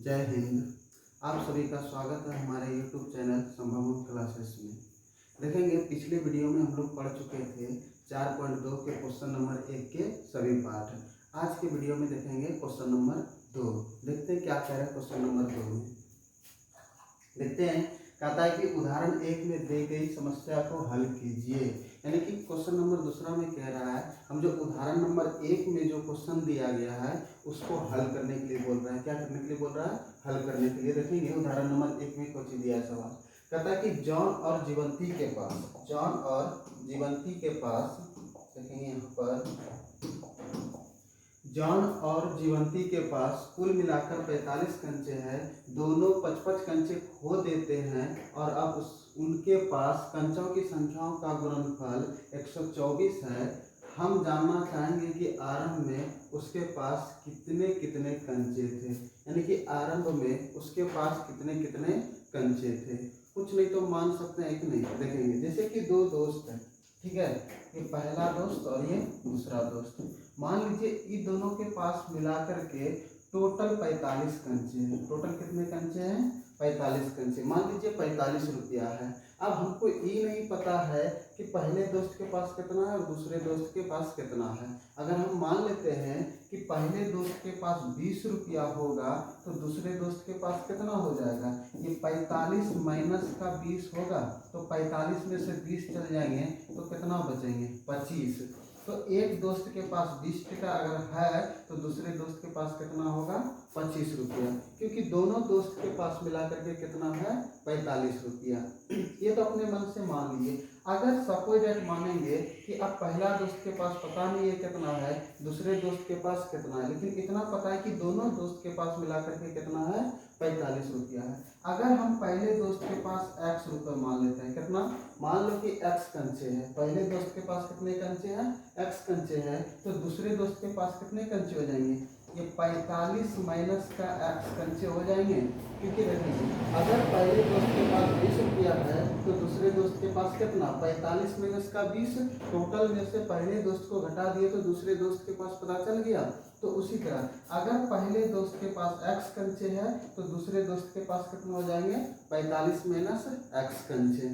जय हिंद। आप सभी का स्वागत है हमारे YouTube चैनल संभव क्लासेस में। देखेंगे पिछले वीडियो में हम लोग पढ़ चुके थे 4.2 के क्वेश्चन नंबर 1 के सभी पाठ। आज के वीडियो में देखेंगे क्वेश्चन नंबर 2। देखते हैं क्या कह रहा है क्वेश्चन नंबर 2 में। देखते हैं, कहता है कि उदाहरण 1 में दी गई समस्या को हल कीजिए। यानी कि क्वेश्चन नंबर दूसरा में कह रहा है हम जो उदाहरण नंबर 1 में जो क्वेश्चन दिया गया है उसको हल करने के लिए बोल रहा है। क्या करने के लिए बोल रहा है? हल करने के लिए। देखेंगे उदाहरण नंबर 1 में कुछ दिया है सवाल। कहता है कि जॉन और जीवंती के पास देखेंगे यहाँ पर जॉन और जीवंती के पास कुल मिलाकर 45 कंचे हैं। दोनों 55 कंचे खो देते हैं और अब उनके पास कंचों की संख्याओं का गुणनफल 124 है। हम जानना चाहेंगे कि आरंभ में उसके पास कितने कितने कंचे थे। यानी कि आरंभ में उसके पास कितने कितने कंचे थे। कुछ नहीं तो मान सकते हैं कि नहीं। देखेंगे जैसे कि दो दोस्त हैं, ठीक है, ये पहला दोस्त और ये दूसरा दोस्त। मान लीजिए इन दोनों के पास मिलाकर के टोटल 45 कंचे हैं। टोटल कितने कंचे हैं? 45 कंचे। मान लीजिए 45 रुपया है। अब हमको ये नहीं पता है कि पहले दोस्त के पास कितना है और दूसरे दोस्त के पास कितना है। अगर हम मान लेते हैं कि पहले दोस्त के पास 20 रुपया होगा तो दूसरे दोस्त के पास कितना हो जाएगा? ये 45 माइनस का 20 होगा तो 45 में से 20 चल जाएंगे तो कितना बचेंगे? 25। तो एक दोस्त के पास 20 टका अगर है तो दूसरे दोस्त के पास कितना होगा? 25 रुपया, क्योंकि दोनों दोस्त के पास मिला करके कितना है? 45 रुपया। ये तो अपने मन से मान लिए। अगर सपोज दैट मानेंगे कि अब पहला दोस्त के पास पता नहीं है कितना है, दूसरे दोस्त के पास कितना है, लेकिन इतना पता है कि दोनों दोस्त के पास मिला करके कितना है? 45 रुपया है। अगर हम पहले दोस्त के पास x रुपये मान लेते हैं, कितना? मान लो कि x कंचे हैं। पहले दोस्त के पास कितने कंचे हैं? x कंचे हैं। तो दूसरे दोस्त के पास कितने कंचे हो जाएंगे? ये 45 माइनस का x कंचे हो जाएंगे। क्योंकि देखिए अगर पहले दोस्त के पास 20 रुपया है तो दूसरे दोस्त के पास कितना? 45 माइनस का 20। टोटल में से पहले दोस्त को घटा दिए तो दूसरे दोस्त के पास पता चल गया। तो उसी तरह अगर पहले दोस्त के पास x कंचे है तो दूसरे दोस्त के पास कितना हो जाएंगे? 45 माइनस x कंचे।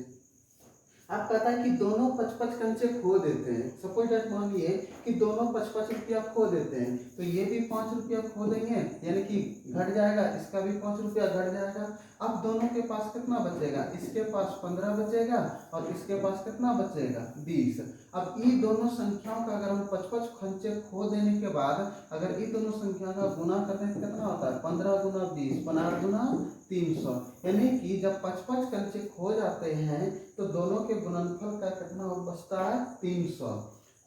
अब कहता है कि दोनों 55 कंचे खो देते हैं। सपोज दैट मानिए कि दोनों 55 रुपया खो देते हैं तो ये भी 5 रुपया खो देंगे, यानी कि घट जाएगा, इसका भी 5 रुपया घट जाएगा। अब दोनों के पास कितना बचेगा? इसके पास 15 बचेगा और इसके पास कितना बचेगा? 20। अब इन दोनों संख्याओं का अगर हम 55 कंचे खो देने के बाद अगर इन दोनों संख्या का गुना करने से कितना होता है? 15 गुना 20, 15 गुना 300। यानी कि जब 55 कंचे खो जाते हैं तो दोनों के गुणनफल का कितना बचता है? 300।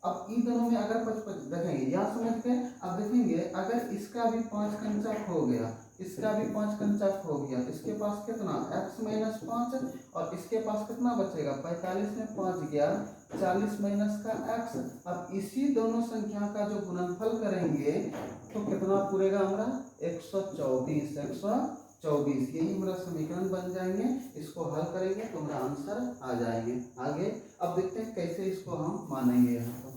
अब इन दोनों में अगर 55 देखेंगे, यहाँ समझ के अब देखेंगे अगर इसका भी 5 कंचा खो गया, इसका भी 5 कंचा खो गया तो इसके पास कितना? x माइनस 5 और इसके पास कितना बचेगा? 45 में 5 गया 40 माइनस का x। अब इसी दोनों संख्या का जो गुणनफल करेंगे तो कितना पूरेगा हमारा? 124। 124 यही हमारा समीकरण बन जाएंगे। इसको हल करेंगे तो हमारा आंसर आ जाएंगे। आगे अब देखते हैं कैसे इसको हम मानेंगे। यहाँ पर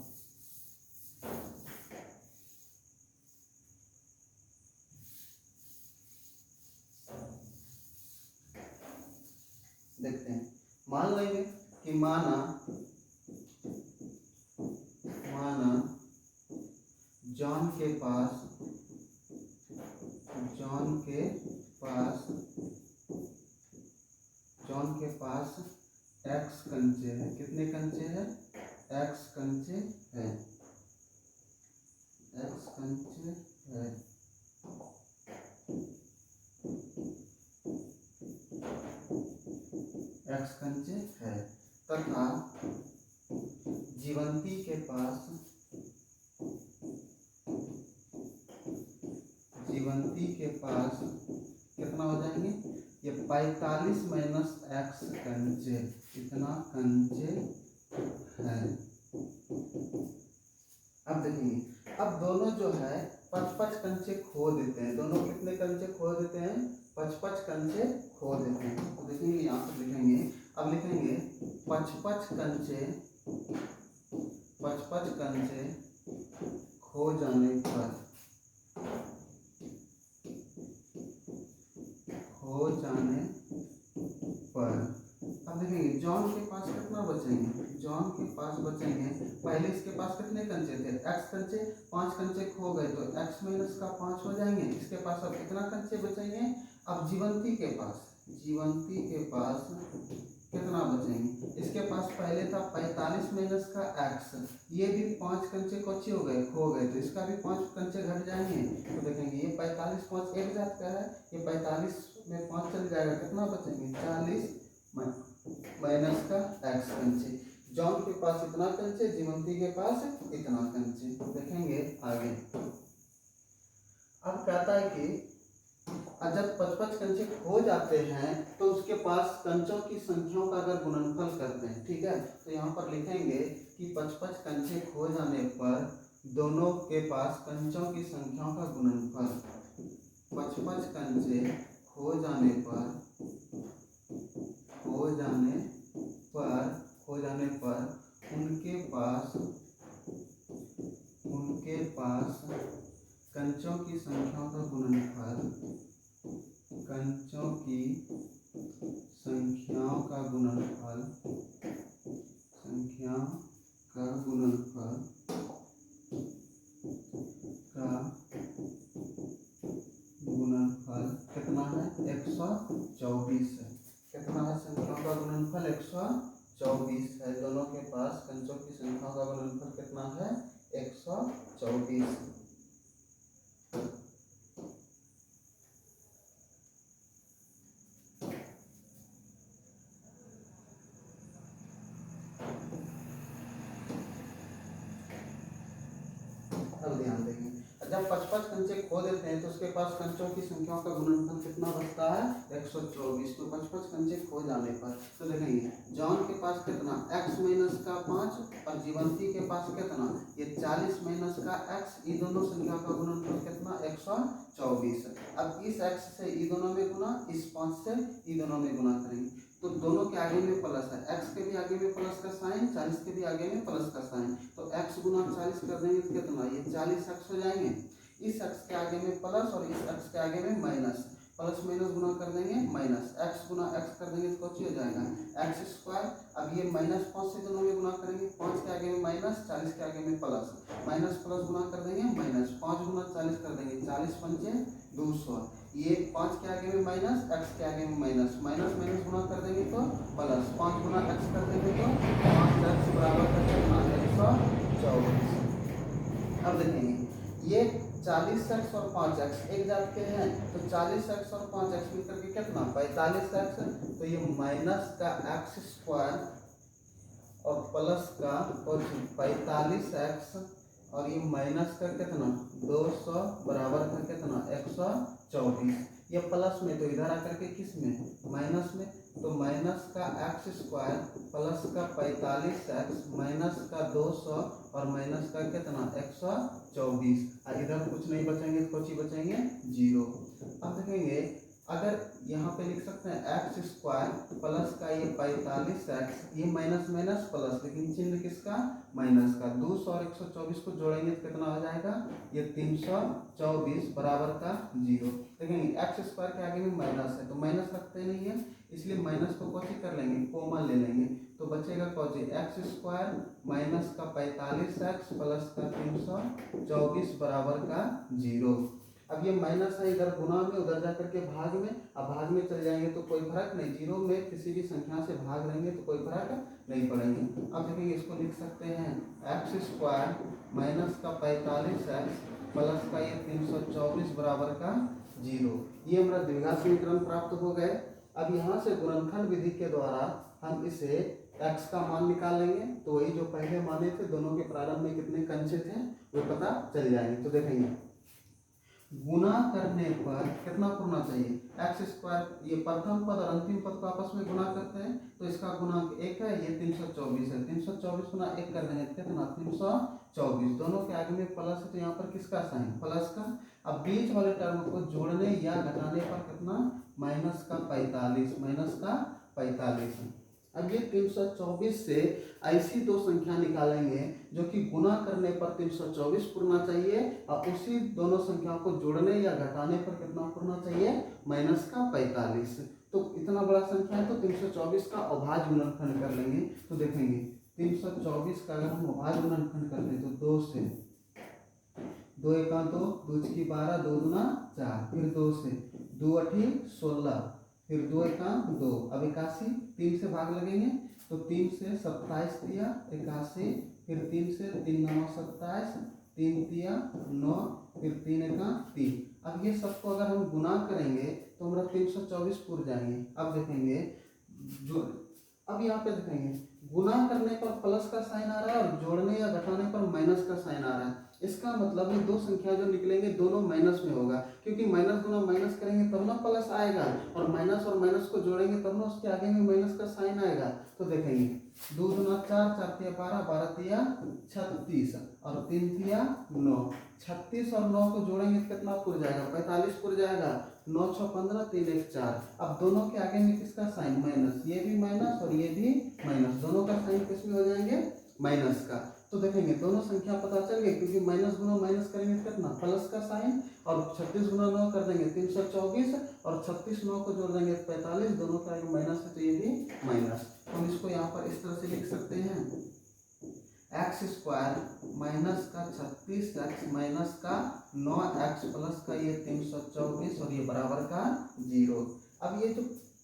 देखते हैं, मान लेंगे कि माना जॉन के पास x कंचे हैं। कितने कंचे हैं? x कंचे हैं। x कंचे हैं। x कंचे है तथा जीवंती के पास कितना हो जाएंगे? ये 45 माइनस x कंचे, इतना कंचे है। अब देखिए अब दोनों जो है 55 कंचे खो देते हैं। दोनों कितने कंचे खो देते हैं? 55 कंचे खो देते हैं। तो देखेंगे यहाँ पर लिखेंगे, अब लिखेंगे 55 कंचे खो जाने पर कितने कंचे थे, x कंचे, 5 कंचे खो गए तो x माइनस का 5 हो जाएंगे। इसके पास अब कितना कंचे बचेंगे, अब जीवंती के पास कितना बचेंगे, इसके पास पहले था 45 माइनस का x, ये भी 5 कंचे कच्चे हो गए, खो गए, तो इसका भी 5 कंचे घट जाएंगे। तो देखेंगे ये 45 5 एक जात का है, ये 45 में 5 चल जाएगा, कितना बचेंगे 40 माइनस का x कंचे। जॉन के पास इतना कंचे, जीवंती के पास इतना कंचे। देखेंगे आगे, अब कहता है कि जब 55 कंचे खो जाते हैं तो उसके पास कंचों की संख्याओं का अगर गुणनफल करते हैं, ठीक है, तो यहाँ पर लिखेंगे कि 55 कंचे खो जाने पर दोनों के पास कंचों की संख्याओं का गुणनफल, 55 कंचे खो जाने पर उनके पास कंचों की संख्याओं का गुणनफल, कंचों की संख्याओं का गुणनफल कितना है, 124 है। कितना है संख्याओं का गुणनफल, 124 है। दोनों के पास कंचों की संख्याओं का गुणनफल कितना है, 124। अब ध्यान देंगे, जब 55 कंचे खो देते हैं तो उसके पास कंचों की संख्याओं का गुणनफल कितना बचता है, 124। तो 55 कंचे खो जाने पर तो देखेंगे जॉन के पास कितना, x माइनस का 5 और जीवंती के पास कितना, ये 40 माइनस का x, ये दोनों संख्या का गुणनफल कितना, 124। अब इस x से ये दोनों में गुना, इस 5 से ये दोनों में गुना करेंगे तो दोनों के आगे में प्लस है, x के भी आगे में प्लस का साइन, 40 के भी आगे में प्लस का साइन, तो x गुना 40 कर देंगे तो कितना, ये 40x हो जाएंगे। इस x के आगे में प्लस और इस x के आगे में माइनस, प्लस माइनस गुना कर देंगे माइनस, x गुना x कर देंगे तो कुछ हो जाएगा x स्क्वायर। अब ये माइनस 5 से दोनों में गुना करेंगे, 5 के आगे में माइनस, 40 के आगे में प्लस, माइनस प्लस गुना कर देंगे माइनस, 5 गुना 40 कर देंगे, 40 पंचे 200, ये 5 के आगे में माइनस, x के आगे में माइनस, माइनस माइनस गुना कर देंगे तो प्लस, 5 गुना x कर देंगे तो 5x बराबर का कितना, 124। अब देखेंगे ये 40x और 5x एक जात के हैं, तो 40x और 5x मिलकर के कितना, 45x, तो ये माइनस का x स्क्वायर और प्लस का 45x और ये माइनस का कितना, 200 बराबर का कितना, 124। ये प्लस में तो इधर आकर के किस में, माइनस में, तो माइनस का x स्क्वायर प्लस का 45x माइनस का 200 और माइनस का कितना, 124। इधर कुछ नहीं बचेंगे तो कुछ ही बचेंगे 0। अब देखेंगे अगर यहाँ पे लिख सकते हैं x स्क्वायर प्लस का ये 45x, ये माइनस माइनस प्लस, लेकिन चिन्ह किसका, माइनस का, 200 और 124 को जोड़ेंगे तो कितना हो जाएगा, ये 324 बराबर का 0। देखेंगे x स्क्वायर के आगे में माइनस है तो माइनस रखते नहीं है, इसलिए माइनस को कॉपी कर लेंगे, कॉमन ले लेंगे, तो बचेगा कॉपी x स्क्वायर माइनस का 45x प्लस का 324 बराबर का 0। अब ये माइनस है इधर गुना में, उधर जाकर के भाग में, अब भाग में चले जाएंगे तो कोई फर्क नहीं, 0 में किसी भी संख्या से भाग रहेंगे तो कोई फर्क नहीं पड़ेंगे। अब देखेंगे इसको लिख सकते हैं x स्क्वायर माइनस का 45x प्लस का ये 324 बराबर का 0। ये हमारा द्विघात समीकरण प्राप्त हो गए। अब यहाँ से गुणनखंड विधि के द्वारा हम इसे x का मान निकालेंगे, तो वही जो पहले माने थे, दोनों के प्रारंभ में कितने कंचे थे वो पता चल जाएंगे। तो देखेंगे गुना करने पर कितना करना चाहिए, एक्स स्क्वायर, ये प्रथम पद और अंतिम पद को आपस में गुना करते हैं तो इसका गुणांक 1 है, ये 324 है, 324 गुना 1 कर देंगे कितना, 324, दोनों के आगे में प्लस है तो यहाँ पर किसका साइन, प्लस का। अब बीच वाले टर्म को जोड़ने या घटाने पर कितना, माइनस का 45, माइनस का 45। अब ये 324 से ऐसी दो संख्या निकालेंगे जो कि गुना करने पर 324 पुरना चाहिए और उसी दोनों संख्याओं को जोड़ने या घटाने पर कितना पुरना चाहिए, माइनस का 45। तो इतना बड़ा संख्या है तो 324 का अभाज्य गुणनखंड कर लेंगे। तो देखेंगे 324 का अगर हम अभाज्य गुणनखंड करते तो 2 से, 2 एका 2, 2 की 12, 2 दूना 4, फिर 2 से, 2 अठी 16, फिर 2 एका 2, अब 81, 3 से भाग लगेंगे तो 3 से 27 दिया 81, फिर 3 से 3 9 27, 3 दिया 9, फिर 3 एका 3। अब ये सबको अगर हम गुना करेंगे तो हमारा 324 पूर जाएंगे। अब देखेंगे जो, अब यहाँ पे देखेंगे गुना करने पर प्लस का साइन आ रहा है और जोड़ने या घटाने पर माइनस का साइन आ रहा है। इसका मतलब ये दो संख्या जो निकलेंगे दोनों माइनस में होगा, क्योंकि माइनस गुना माइनस करेंगे तब ना प्लस आएगा, और माइनस को जोड़ेंगे तब ना उसके आगे में माइनस का साइन आएगा। तो देखेंगे 2 दूना 4, 4 तिया 12, 12 तिया 36 और 3 तिया 9, 36 और 9 को जोड़ेंगे कितना पुर जाएगा, 45 पुर जाएगा। 9 6 15, 3 1 4। अब दोनों के आगे में किसका साइन, माइनस, ये भी माइनस और ये भी माइनस, दोनों का साइन किस में हो जाएंगे, माइनस का। तो देखेंगे दोनों संख्या पता चल गई, क्योंकि माइनस गुना माइनस करेंगे कितना, प्लस का साइन, और 36 गुना 9 कर देंगे 324, और 36 9 को जोड़ देंगे 45, दोनों का आगे माइनस है तो ये भी माइनस। हम इसको यहाँ पर इस तरह से लिख सकते हैं, एक्स स्क्वायर माइनस का 36 एक्स माइनस का 9 एक्स प्लस का ये 324 और ये बराबर का 0। अब ये जो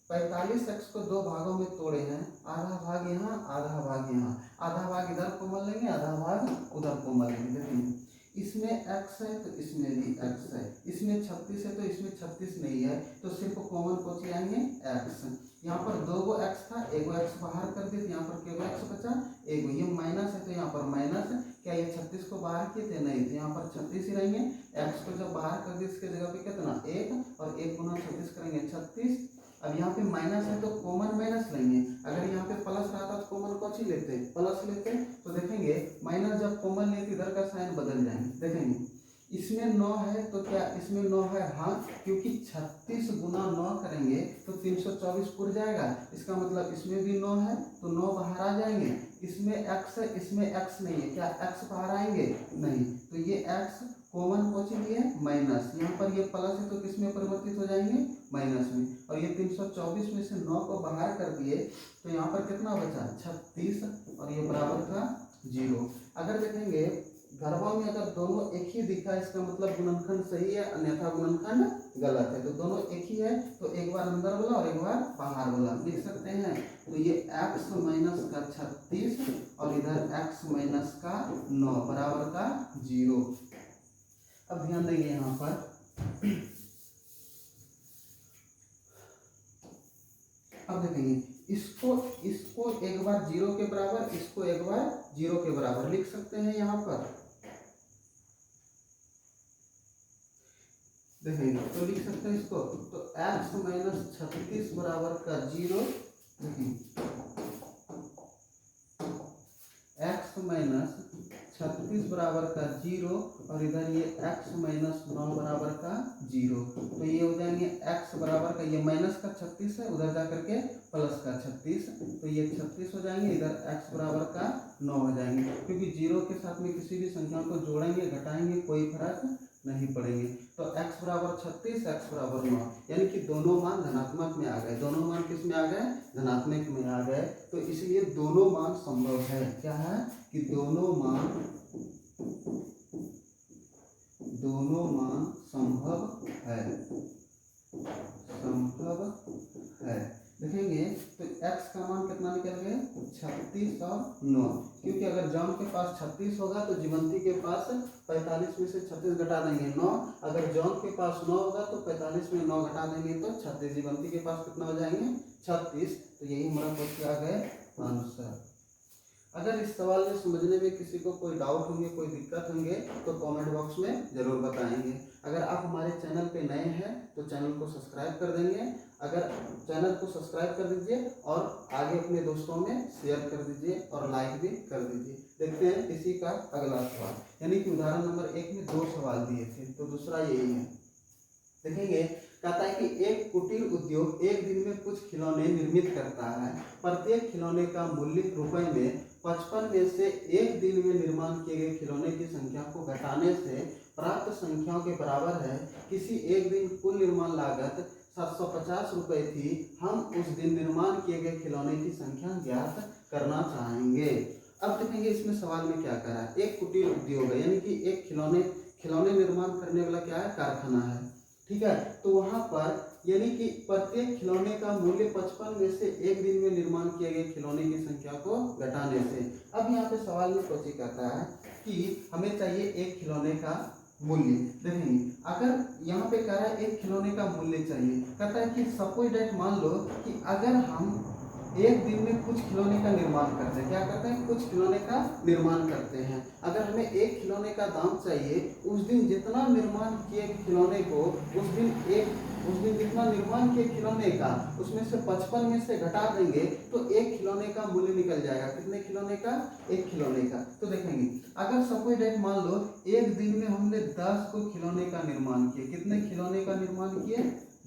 45 एक्स को दो भागों में तोड़े हैं, आधा भाग यहाँ आधा भाग यहाँ, आधा भाग इधर कोमल लेंगे आधा भाग उधर कोमल लेंगे। देखिए इसमें x है तो इसमें भी x है, इसमें 36 है तो इसमें 36 नहीं है, तो सिर्फ कॉमन पहुंच आएंगे x। यहाँ पर 2 गो x था, 1 गो x बाहर कर दिए, यहाँ पर केवल x बचा 1 गो, ये माइनस है तो यहाँ पर माइनस है। क्या ये 36 को बाहर किए थे, नहीं, तो यहाँ पर 36 ही रहेंगे। x को जब बाहर कर दिए इसके जगह पे कितना 1, और 1 गुना 36 करेंगे 36। अब यहाँ पे माइनस है तो कॉमन माइनस लेंगे, अगर यहाँ पे प्लस रहा तो कॉमन को ही लेते, प्लस लेते, तो देखेंगे माइनस जब कॉमन लेते इधर का साइन बदल जाएंगे। देखेंगे इसमें 9 है तो क्या इसमें 9 है, हाँ, क्योंकि 36 गुना 9 करेंगे तो 324 पुर जाएगा, इसका मतलब इसमें भी 9 है तो 9 बाहर आ जाएंगे। इसमें x है, इसमें x नहीं है, क्या x बाहर आएंगे, नहीं, तो ये x कॉमन पहुंच लिए माइनस, यहाँ पर ये प्लस है तो किसमें परिवर्तित हो जाएंगे, माइनस में, और ये 324 में से 9 को बाहर कर दिए तो यहाँ पर कितना बचा 36 और ये बराबर का 0। अगर देखेंगे घरवा में अगर दोनों एक ही दिखा इसका मतलब गुणनखंड सही है, अन्यथा गुणनखंड गलत है। तो दोनों एक ही है तो एक बार अंदर वाला और एक बार बाहर वाला लिख सकते हैं। तो ये x माइनस का 36 और इधर x माइनस का 9 बराबर का 0। अब ध्यान देंगे यहाँ पर अब देखेंगे इसको एक बार 0 के बराबर, इसको एक बार 0 के बराबर लिख सकते हैं। यहाँ पर देखेंगे तो लिख सकते हैं इसको, तो x माइनस 36 बराबर का 0, x माइनस 36 बराबर का 0 और इधर ये x माइनस 9 बराबर का 0, तो ये हो जाएंगे x बराबर का, ये माइनस का 36 है उधर जा करके प्लस का 36, तो ये 36 हो जाएंगे, इधर x बराबर का 9 हो जाएंगे, क्योंकि 0 के साथ में किसी भी संख्या को जोड़ेंगे घटाएंगे कोई फर्क नहीं पड़ेंगे। तो x बराबर 36 x बराबर 9, यानी कि दोनों मान धनात्मक में आ गए, दोनों मान किस में आ गए, धनात्मक में आ गए। तो इसलिए दोनों मान संभव है, क्या है कि दोनों मान संभव है, संभव है। देखेंगे तो x का मान कितना निकल गया 36 और 9, क्योंकि अगर जॉन के पास 36 होगा तो जीवंती के पास 45 में से 36 घटा देंगे 9, अगर जॉन के पास 9 होगा तो 45 में 9 घटा देंगे तो 36, जीवंती के पास कितना हो जाएंगे 36। तो यही हमारा क्वेश्चन आ गए आंसर। अगर इस सवाल में समझने में किसी को कोई डाउट होंगे, कोई दिक्कत होंगे तो कमेंट बॉक्स में ज़रूर बताएंगे। अगर आप हमारे चैनल पे नए हैं तो चैनल को सब्सक्राइब कर देंगे, अगर चैनल को सब्सक्राइब कर दीजिए और आगे अपने दोस्तों में शेयर कर दीजिए और लाइक भी कर दीजिए। देखते हैं इसी का अगला सवाल, यानी कि उदाहरण नंबर 1 में 2 सवाल दिए थे तो दूसरा यही है। देखेंगे कहता है कि एक कुटीर उद्योग एक दिन में कुछ खिलौने निर्मित करता है, प्रत्येक खिलौने का मूल्य रुपए में 55 में से एक दिन में निर्माण किए गए खिलौने की संख्या को घटाने से प्राप्त संख्याओं के बराबर है। किसी एक दिन कुल निर्माण लागत 750 रुपये थी, हम उस दिन निर्माण किए गए खिलौने की संख्या ज्ञात करना चाहेंगे। अब देखेंगे इसमें सवाल में क्या करा है, एक कुटीर उद्योग है, यानी कि एक खिलौने निर्माण करने वाला क्या है, कारखाना है। ठीक है, तो वहां पर यानी कि प्रत्येक खिलौने का मूल्य 55 में से एक दिन में निर्माण किए गए खिलौने की संख्या को घटाने से। अब यहाँ पे सवाल में कोशिश करता है कि हमें चाहिए एक खिलौने का मूल्य। देखेंगे अगर यहाँ पे कह रहा है एक खिलौने का मूल्य चाहिए, कहता है कि सपोज दैट मान लो कि अगर हम एक दिन में कुछ खिलौने का निर्माण करते हैं, क्या करते हैं, कुछ खिलौने का निर्माण करते हैं। अगर हमें एक खिलौने का दाम चाहिए, उस दिन जितना निर्माण किए खिलौने को, उस दिन जितना निर्माण किए खिलौने का, उसमें से 55 में से घटा देंगे तो एक खिलौने का मूल्य निकल जाएगा। कितने खिलौने का, एक खिलौने का। तो देखेंगे अगर सपोज दैट मान लो एक दिन में हमने 10 को खिलौने का निर्माण किए, कितने खिलौने का निर्माण किए,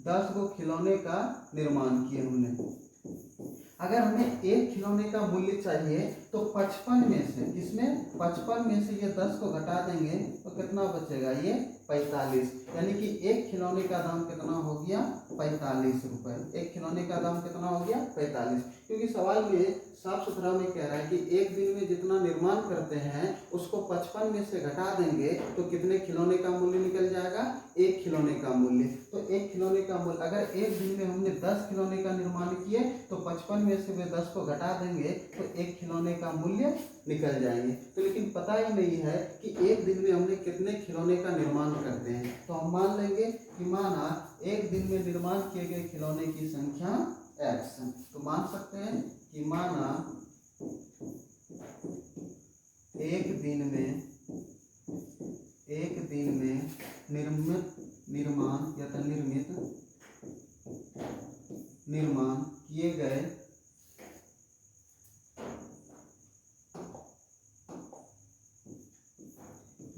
10 को खिलौने का निर्माण किए हमने। अगर हमें एक खिलौने का मूल्य चाहिए तो 55 में से, किसमें, 55 में से ये 10 को घटा देंगे तो कितना बचेगा, ये 45। यानी कि एक खिलौने का दाम कितना हो गया, 45 रुपए। एक खिलौने का दाम कितना हो गया, 45। क्योंकि सवाल में साफ सुथरा में कह रहा है कि एक दिन में जितना निर्माण करते हैं उसको 55 में से घटा देंगे तो कितने खिलौने का मूल्य निकल जाएगा, एक खिलौने का मूल्य। तो एक खिलौने का मूल्य, अगर एक दिन में हमने 10 खिलौने का निर्माण किए तो 55 में से वे 10 को घटा देंगे तो एक खिलौने का मूल्य निकल जाएंगे। तो लेकिन पता ही नहीं है कि एक दिन में हमने कितने खिलौने का निर्माण करते हैं। तो हम मान लेंगे कि माना एक दिन में निर्माण किए गए खिलौने की संख्या x। तो मान सकते हैं कि माना एक दिन में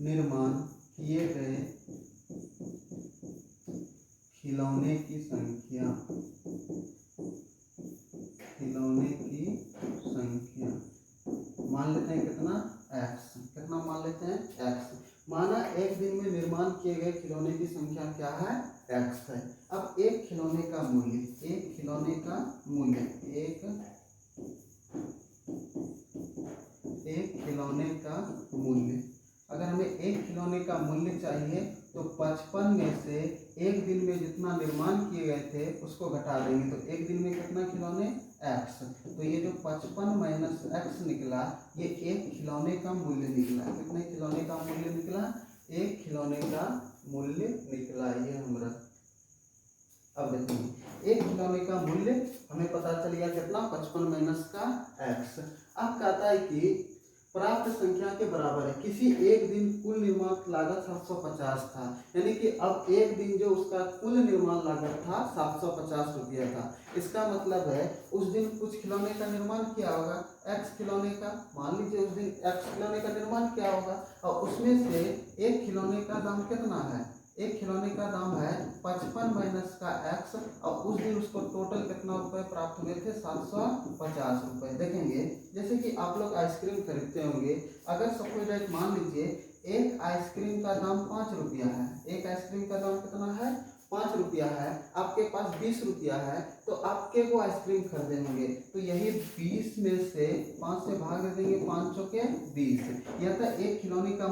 निर्माण किए गए खिलौने की संख्या मान लेते हैं कितना, x। कितना मान लेते हैं, x। माना एक दिन में निर्माण किए गए खिलौने की संख्या क्या है, x है। अब एक खिलौने का मूल्य, अगर हमें एक खिलौने का मूल्य चाहिए तो 55 में से एक दिन में जितना निर्माण किए गए थे उसको घटा देंगे तो एक दिन में कितना खिलौने, x। तो ये जो 55 माइनस x निकला, ये एक खिलौने का मूल्य निकला। कितने खिलौने का मूल्य निकला, एक खिलौने का मूल्य निकला ये हमारा। अब देखेंगे एक खिलौने का मूल्य हमें पता चल गया कितना, 55 माइनस का x। अब कहता है कि प्राप्त संख्या के बराबर है। किसी एक दिन कुल निर्माण लागत 750 था, यानी कि अब एक दिन जो उसका कुल निर्माण लागत था 750 रुपया था। इसका मतलब है उस दिन कुछ खिलौने का निर्माण किया होगा, x खिलौने का। मान लीजिए उस दिन x खिलौने का निर्माण किया होगा और उसमें से एक खिलौने का दाम कितना है, एक खिलौने का दाम है 55 माइनस का x और उस दिन उसको टोटल कितना रुपए प्राप्त हुए थे, 750 रुपए। देखेंगे जैसे कि आप लोग आइसक्रीम खरीदते होंगे, अगर सपोज दैट मान लीजिए एक आइसक्रीम का दाम 5 रुपया है, एक आइसक्रीम का दाम कितना है, 5 रुपया है, आपके पास 20 रुपया है तो आपके को आइसक्रीम खरीदे होंगे। तो यही 20 में से 5 से भाग दे देंगे, 5 चौके 20। यह था एक खिलौने का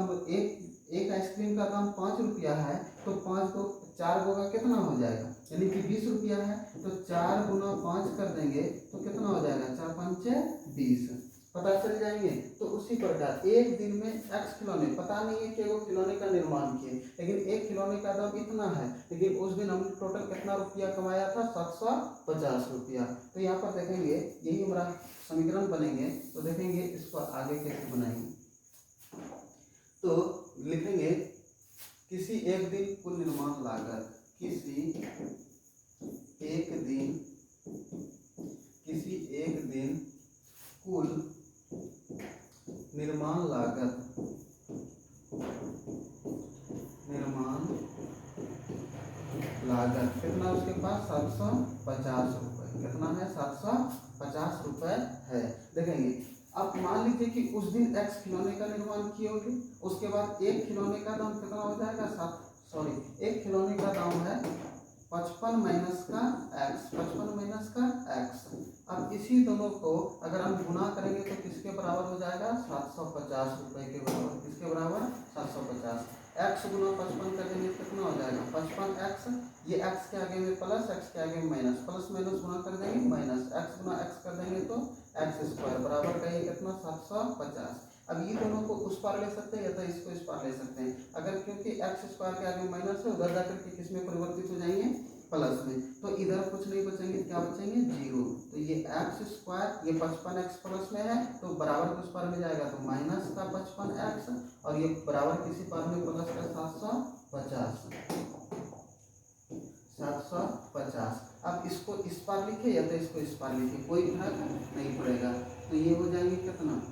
एक आइसक्रीम का दाम 5 रुपया है तो 5 को 4 गो का कितना हो जाएगा, यानी कि 20 रुपया है तो 4 गुना 5 कर देंगे तो कितना हो जाएगा, 4 5 20, पता चल जाएंगे। तो उसी प्रकार एक दिन में x खिलौने, पता नहीं है कि वो खिलौने का निर्माण किए, लेकिन एक खिलौने का दाम इतना है, लेकिन उस दिन हमने टोटल कितना रुपया कमाया था, 750 रुपया। तो यहाँ पर देखेंगे यही हमारा समीकरण बनेंगे। तो देखेंगे इसको आगे कैसे बनाएंगे। तो लिखेंगे किसी एक दिन कुल निर्माण लागत, किसी एक दिन कुल निर्माण लागत कितना उसके पास, 750 रुपए। कितना है, 750 रुपए है। देखेंगे अब मान लीजिए कि उस दिन x खिलौने का निर्माण किए होंगे, उसके बाद एक खिलौने का दाम कितना हो जाएगा, एक खिलौने का दाम है 55 माइनस का x, 55 माइनस का x। अब इसी दोनों को अगर हम गुना करेंगे तो किसके बराबर हो जाएगा? 750 रुपये के बराबर। किसके बराबर? 750। x गुना 55 कर देंगे कितना हो जाएगा? 55x, ये x के आगे में प्लस, x के आगे में माइनस, प्लस माइनस गुना कर देंगे माइनस, x गुना x कर देंगे तो x स्क्वायर बराबर का ये कितना? 750। अब ये दोनों को उस पार ले सकते हैं या तो इसको इस पार ले सकते हैं। अगर क्योंकि x स्क्वायर के आगे माइनस है, उधर जाकर के किस में परिवर्तित हो जाएंगे? प्लस में। तो इधर कुछ नहीं बचेंगे, क्या बचेंगे? 0। तो ये एक्स स्क्वायर, ये 55x प्लस में है तो बराबर किस पार में जाएगा? तो माइनस का 55x, और ये बराबर किसी पार में? प्लस का 750। 750। अब इसको इस पार लिखे या तो इसको इस पार लिखे, कोई फर्क नहीं पड़ेगा। तो ये हो जाएंगे कितना?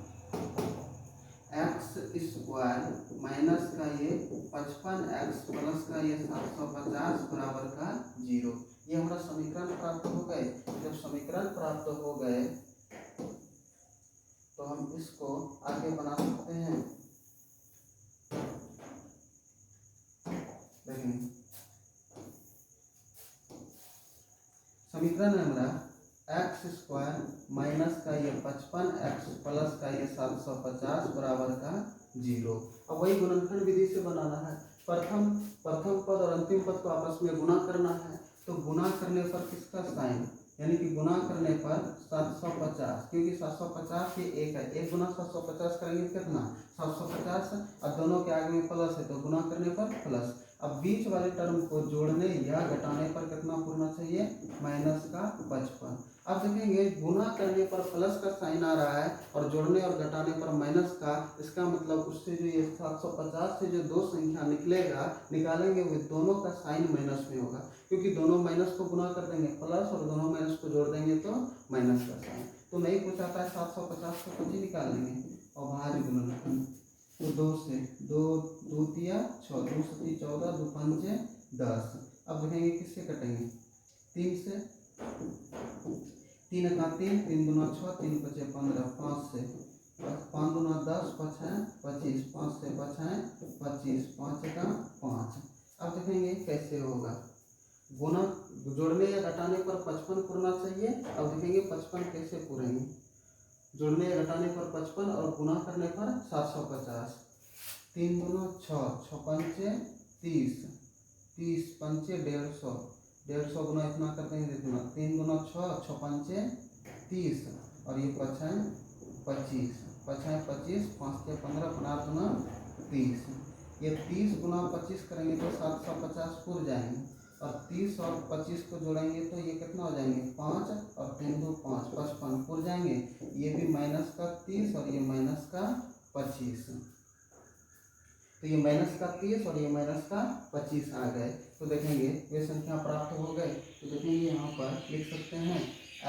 एक्स स्क्वायर माइनस का ये 55x प्लस का ये 750 बराबर का 0। ये हमारा समीकरण प्राप्त हो गए। जब समीकरण प्राप्त हो गए तो हम इसको आगे बना सकते हैं। देखें, समीकरण है हमारा एक्स स्क्वायर माइनस का ये 55x प्लस का ये 750 बराबर का 0। अब वही गुणनखंड विधि से बनाना है। प्रथम पद और अंतिम पद को आपस में गुना करना है। तो गुना करने पर किसका साइन, यानी कि गुना करने पर 750, क्योंकि 750 ये एक है, एक गुना 750 करेंगे कितना? 750। अब दोनों के आगे में प्लस है तो गुना करने पर प्लस। अब बीच वाले टर्म को जोड़ने या घटाने पर कितना पूरना चाहिए? माइनस का 55। अब देखेंगे गुना करने पर प्लस का साइन आ रहा है और जोड़ने और घटाने पर माइनस का। इसका मतलब उससे जो ये 750 से जो दो संख्या निकालेंगे वो दोनों का साइन माइनस में होगा, क्योंकि दोनों माइनस को गुना कर देंगे प्लस और दोनों माइनस को जोड़ देंगे तो माइनस का साइन। तो नहीं पूछाता है 750 को कुछ ही निकाल लेंगे और बाहर गुणनखंड। तो 2 से 2 2 तिया 6, 2 सती 14, 2 पंचे 10। अब देखेंगे किससे कटेंगे? 3 से, 3 का 3, 3 दूना 6, 3 पचे 15, 5 से 5 दूना 10, 5 है 25, 5 से 5 है 25, 5 का 5। अब देखेंगे कैसे होगा। गुना जोड़ने या घटाने पर 55 पूरना चाहिए। अब देखेंगे 55 कैसे पूरेंगे। जोड़ने या घटाने पर 55 और गुना करने पर 750। 3 दूना 6, 6 पंचे 30, 30 पंचे 150, 150 गुना इतना करते हैं इतना। 3 दूना 6, 6 पंचे 30 और ये 5 है 25, 5 है 25, 5 के 15, 15 दूना 30। ये 30 गुना 25 करेंगे तो 750 पूर जाएंगे, और 30 और 25 को जोड़ेंगे तो ये कितना हो जाएंगे? 5 और 3 2 5, 55 पूर जाएंगे। ये भी माइनस का 30 और ये माइनस का 25। तो ये माइनस का 30 और ये माइनस का 25 आ गए। तो देखेंगे वे संख्या प्राप्त हो गए। तो देखेंगे यहाँ पर लिख सकते हैं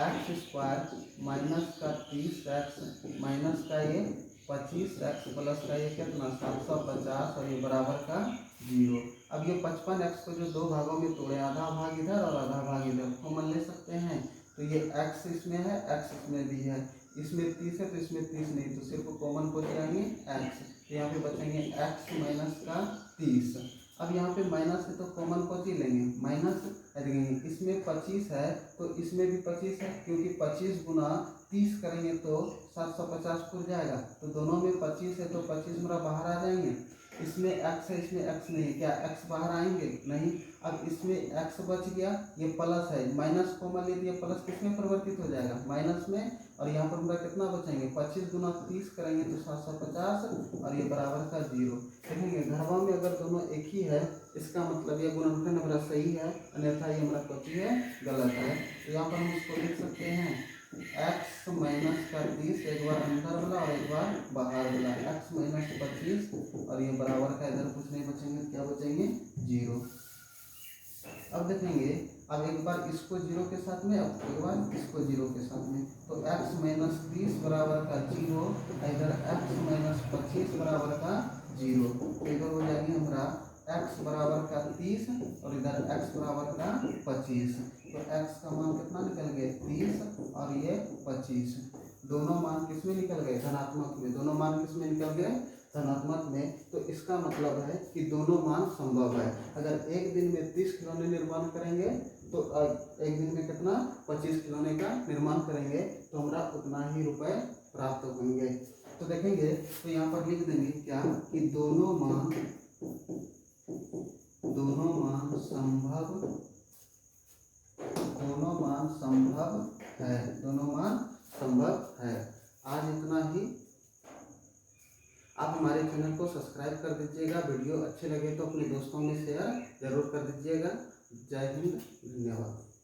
एक्स स्क्वायर माइनस का 30x माइनस का ये 25x प्लस का ये कितना? 750 और ये बराबर का 0। अब ये 55x को जो दो भागों में तोड़े, आधा भाग इधर और आधा भाग इधर, कॉमन ले सकते हैं। तो ये x इसमें है, x इसमें भी है, इसमें 30 है तो इसमें 30 नहीं, तो सिर्फ कॉमन को जाएंगे x। तो यहाँ पे बचेंगे x माइनस का 30। अब यहाँ पे माइनस है तो कॉमन को ही लेंगे माइनस, देखेंगे इसमें 25 है तो इसमें भी 25 है, क्योंकि 25 गुना 30 करेंगे तो 750 पूर जाएगा। तो दोनों में 25 है तो 25 मेरा बाहर आ जाएंगे। इसमें x है इसमें x नहीं है, क्या x बाहर आएंगे? नहीं। अब इसमें x बच गया, ये प्लस है, माइनस कॉमन ले लिया, प्लस किसमें परिवर्तित हो जाएगा? माइनस में। और यहाँ पर मेरा कितना बचेंगे? 25 गुना 30 करेंगे तो 750 और ये बराबर का 0। देखेंगे घरवा में अगर दोनों एक ही है इसका मतलब ये गुणनखंड हमारा सही है, अन्यथा ये हमारा कॉपी है गलत है। तो यहाँ पर हम इसको लिख सकते हैं x माइनस का 30, एक बार अंदर वाला और एक बार बाहर वाला, x माइनस 25 और ये बराबर का, इधर कुछ नहीं बचेंगे, क्या बचेंगे? 0। अब देखेंगे, अब एक बार इसको 0 के साथ में, अब एक बार इसको 0 के साथ में, तो x माइनस 30 बराबर का 0, इधर x माइनस 25 बराबर का 0। इधर हो जाएंगे हमारा x बराबर का 30 और इधर x बराबर का 25। तो x का मान कितना निकल गया? 30 और ये 25। दोनों मान किस में निकल गए? धनात्मक में। दोनों मान किस में निकल गए? धनात्मक में। तो इसका मतलब है कि दोनों मान संभव है। अगर एक दिन में 30 खिलौने निर्माण करेंगे तो एक दिन में कितना 25 खिलौने का निर्माण करेंगे तो हमारा उतना ही रुपए प्राप्त होंगे। तो देखेंगे तो यहाँ पर लिख देंगे क्या कि दोनों मान संभव है। आज इतना ही। आप हमारे चैनल को सब्सक्राइब कर दीजिएगा। वीडियो अच्छे लगे तो अपने दोस्तों में शेयर जरूर कर दीजिएगा। जय हिंद, धन्यवाद।